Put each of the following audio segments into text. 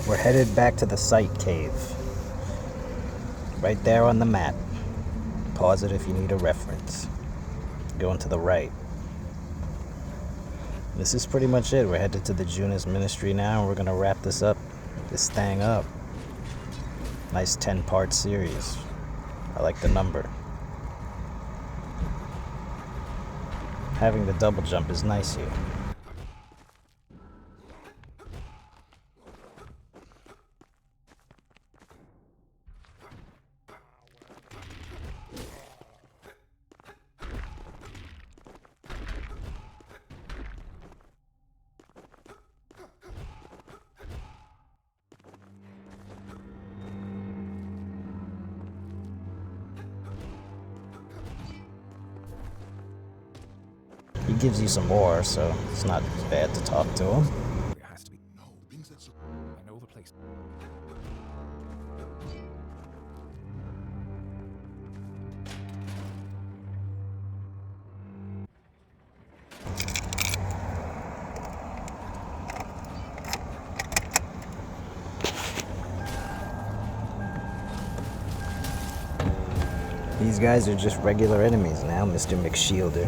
We're headed back to the site cave. Right there on the map. Pause it if you need a reference. Going to the right. This is pretty much it. We're headed to the Junis Ministry now, and we're going to wrap this thing up. Nice 10-part series. I like the number. Having the double jump is nice here. He gives you some more, so it's not bad to talk to him. There has to be no things that I know the place. These guys are just regular enemies now, Mr. McShielder.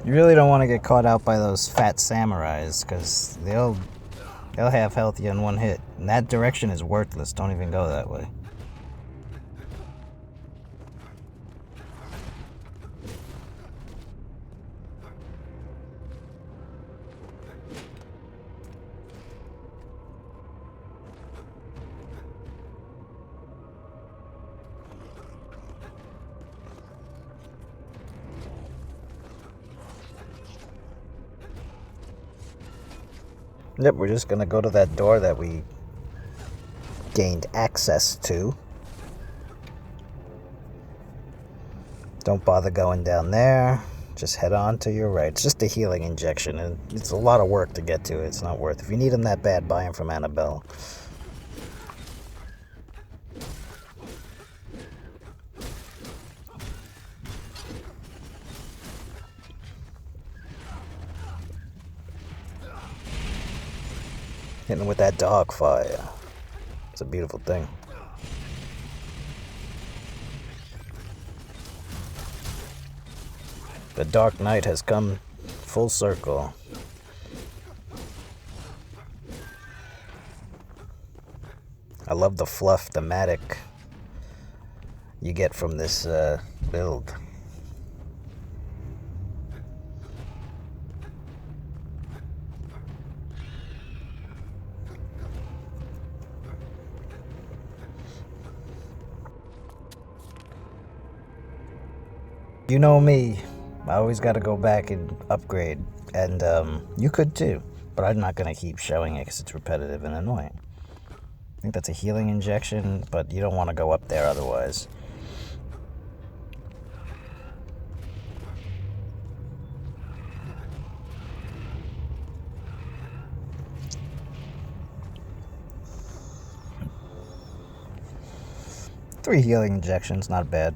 You really don't want to get caught out by those fat samurais, because they'll have health you in one hit. And that direction is worthless. Don't even go that way. Yep, we're just gonna go to that door that we gained access to. Don't bother going down there. Just head on to your right. It's just a healing injection, and it's a lot of work to get to it. It's not worth it. If you need them that bad, buy them from Annabelle. Hitting with that dog fire. It's a beautiful thing. The Dark Knight has come full circle. I love the fluff thematic you get from this build. You know me, I always got to go back and upgrade, and you could too, but I'm not going to keep showing it because it's repetitive and annoying. I think that's a healing injection, but you don't want to go up there otherwise. Three healing injections, not bad.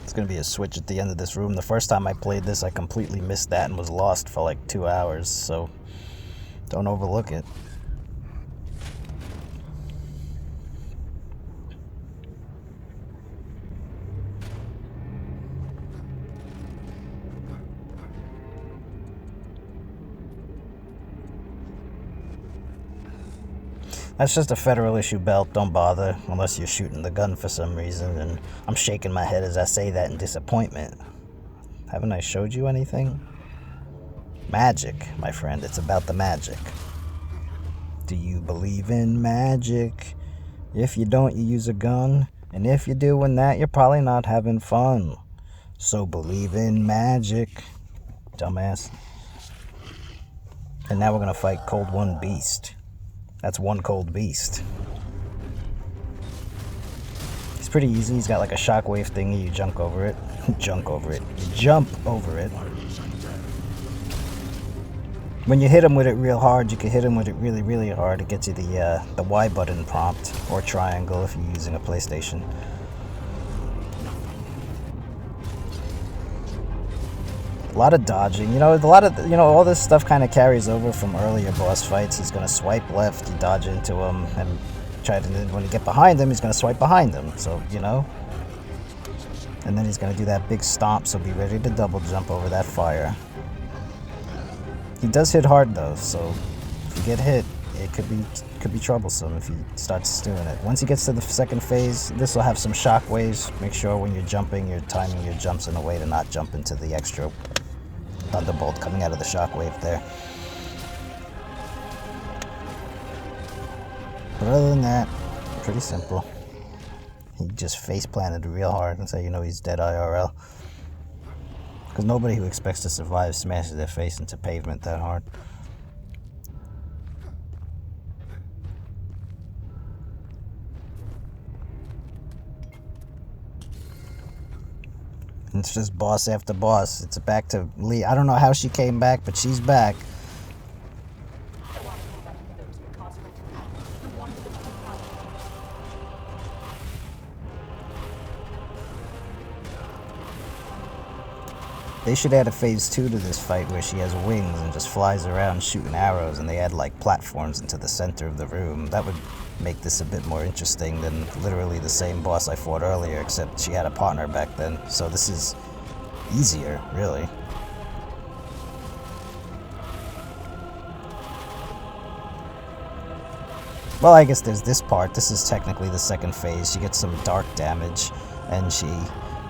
It's going to be a switch at the end of this room. The first time I played this, I completely missed that and was lost for like 2 hours, so don't overlook it. That's just a federal issue belt, don't bother, unless you're shooting the gun for some reason, and I'm shaking my head as I say that in disappointment. Haven't I showed you anything? Magic, my friend, it's about the magic. Do you believe in magic? If you don't, you use a gun. And if you're doing that, you're probably not having fun. So believe in magic, dumbass. And now we're gonna fight Cold One Beast. That's one cold beast. It's pretty easy. He's got like a shockwave thingy. You jump over it. Jump over it. You jump over it. When you hit him with it real hard, you can hit him with it really, really hard. It gets you the Y button prompt, or triangle if you're using a PlayStation. A lot of dodging, all this stuff kind of carries over from earlier boss fights. He's gonna swipe left, you dodge into him, and when you get behind him, he's gonna swipe behind him. So and then he's gonna do that big stomp. So be ready to double jump over that fire. He does hit hard though, so if you get hit, it could be troublesome if he starts doing it. Once he gets to the second phase, this will have some shock waves. Make sure when you're jumping, you're timing your jumps in a way to not jump into the extra thunderbolt coming out of the shockwave there. But other than that, pretty simple. He just face planted real hard, and so you know he's dead IRL. Because nobody who expects to survive smashes their face into pavement that hard. And it's just boss after boss. It's back to Lee. I don't know how she came back, but she's back. They should add a phase 2 to this fight where she has wings and just flies around shooting arrows, and they add like platforms into the center of the room. That would make this a bit more interesting than literally the same boss I fought earlier, except she had a partner back then. So this is easier, really. Well, I guess there's this part. This is technically the second phase. She gets some dark damage, and she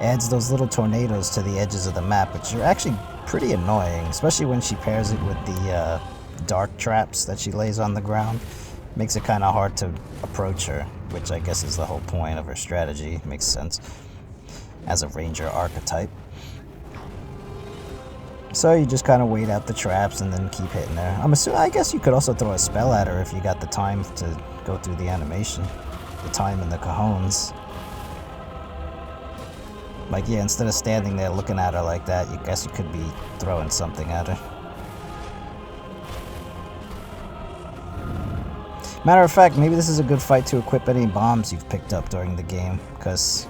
adds those little tornadoes to the edges of the map, which are actually pretty annoying, especially when she pairs it with the dark traps that she lays on the ground. Makes it kind of hard to approach her, which I guess is the whole point of her strategy. Makes sense as a ranger archetype. So you just kind of wait out the traps and then keep hitting her. I guess you could also throw a spell at her if you got the time to go through the animation. The time and the cajones. Like, yeah, instead of standing there looking at her like that, I guess you could be throwing something at her. Matter of fact, maybe this is a good fight to equip any bombs you've picked up during the game, because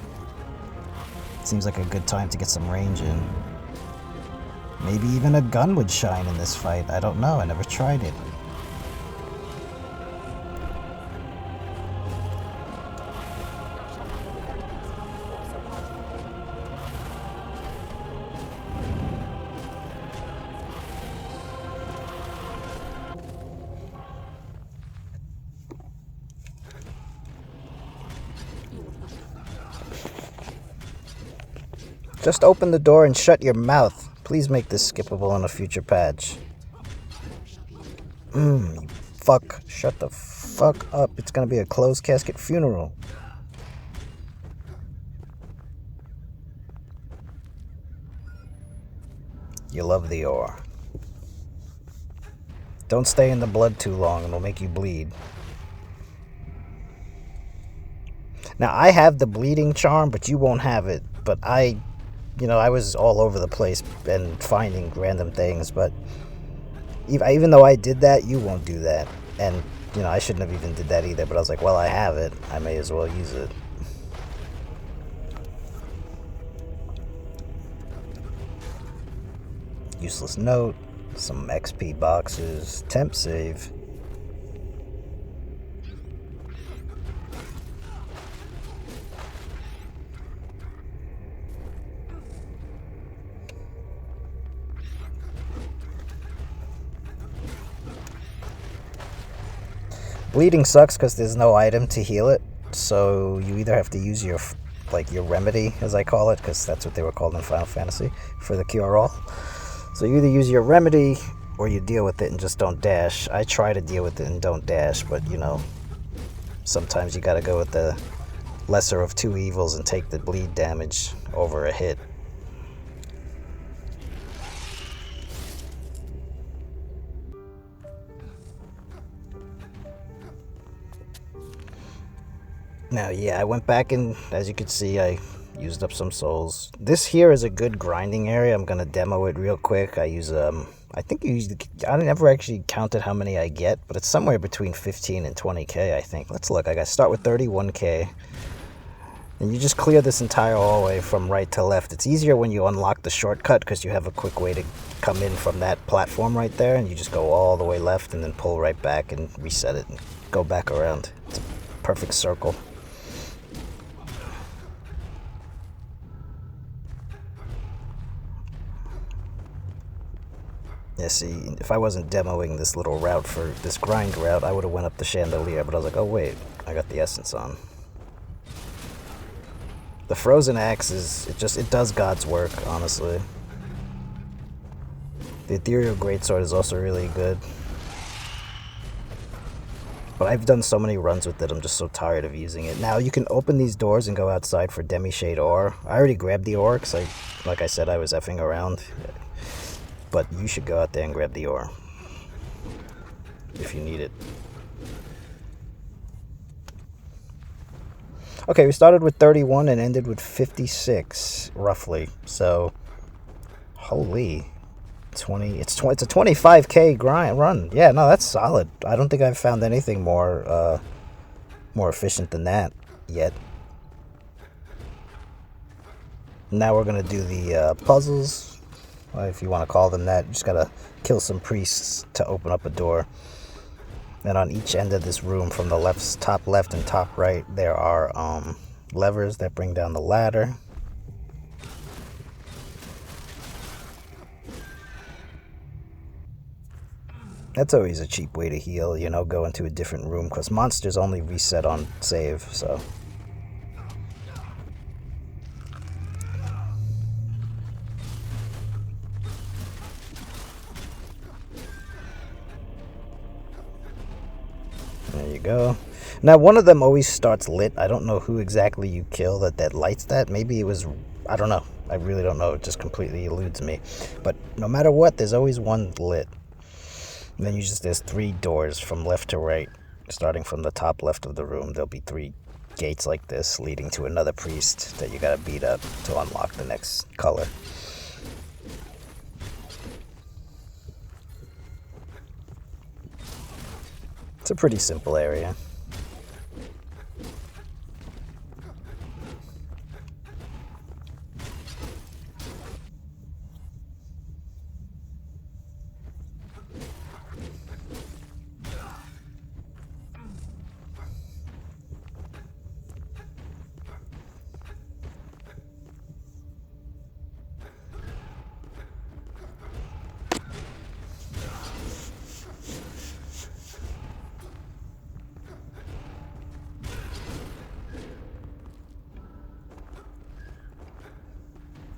it seems like a good time to get some range in. Maybe even a gun would shine in this fight. I don't know, I never tried it. Just open the door and shut your mouth. Please make this skippable in a future patch. You fuck. Shut the fuck up. It's gonna be a closed casket funeral. You love the ore. Don't stay in the blood too long, it'll make you bleed. Now, I have the bleeding charm, but you won't have it. But I was all over the place and finding random things, but even though I did that, you won't do that. And, I shouldn't have even did that either, but I was like, well, I have it. I may as well use it. Useless note, some XP boxes, temp save. Bleeding sucks because there's no item to heal it, so you either have to use your remedy, as I call it, because that's what they were called in Final Fantasy, for the cure-all. So you either use your remedy, or you deal with it and just don't dash. I try to deal with it and don't dash, but, Sometimes you gotta go with the lesser of two evils and take the bleed damage over a hit. Now, yeah, I went back and, as you can see, I used up some souls. This here is a good grinding area. I'm gonna demo it real quick. I use, I think I never actually counted how many I get, but it's somewhere between 15 and 20k, I think. Let's look. I gotta start with 31k. And you just clear this entire hallway from right to left. It's easier when you unlock the shortcut because you have a quick way to come in from that platform right there, and you just go all the way left and then pull right back and reset it and go back around. It's a perfect circle. Yeah, see, if I wasn't demoing this little route for this grind route, I would have went up the chandelier, but I was like, oh wait, I got the essence on. The frozen axe it does God's work, honestly. The ethereal greatsword is also really good. But I've done so many runs with it, I'm just so tired of using it. Now, you can open these doors and go outside for demi-shade ore. I already grabbed the ore because like I said, I was effing around. But you should go out there and grab the ore if you need it. Okay, we started with 31 and ended with 56, roughly. So, holy, 20. It's a 25k grind run. Yeah, no, that's solid. I don't think I've found anything more efficient than that yet. Now we're gonna do the puzzles, if you want to call them that. You just gotta kill some priests to open up a door. And on each end of this room, from the top left and top right, there are levers that bring down the ladder. That's always a cheap way to heal, you know, go into a different room, because monsters only reset on save, so. There you go. Now, one of them always starts lit. I don't know who exactly you kill that lights that. Maybe it was, I don't know. I really don't know. It just completely eludes me. But no matter what, there's always one lit. And then there's 3 doors from left to right. Starting from the top left of the room, there'll be 3 gates like this leading to another priest that you gotta beat up to unlock the next color. It's a pretty simple area.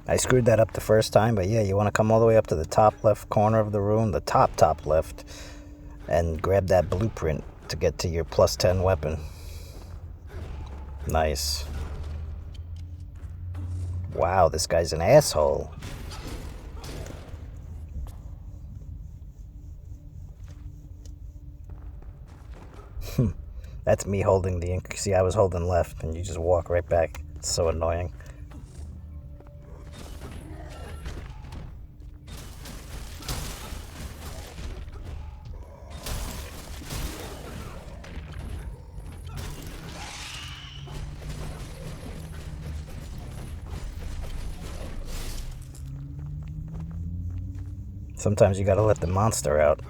I screwed that up the first time, but yeah, you want to come all the way up to the top left corner of the room, the top left, and grab that blueprint to get to your plus 10 weapon. Nice. Wow, this guy's an asshole. That's me holding the ink. See, I was holding left, and you just walk right back. It's so annoying. Sometimes you gotta let the monster out.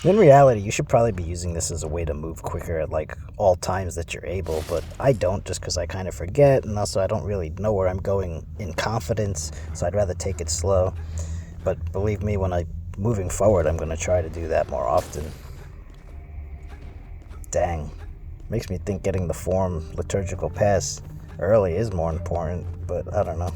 In reality, you should probably be using this as a way to move quicker at like all times that you're able, but I don't, just because I kind of forget, and also I don't really know where I'm going in confidence, so I'd rather take it slow. But believe me, moving forward, I'm going to try to do that more often. Dang. Makes me think getting the form liturgical pass early is more important, but I don't know.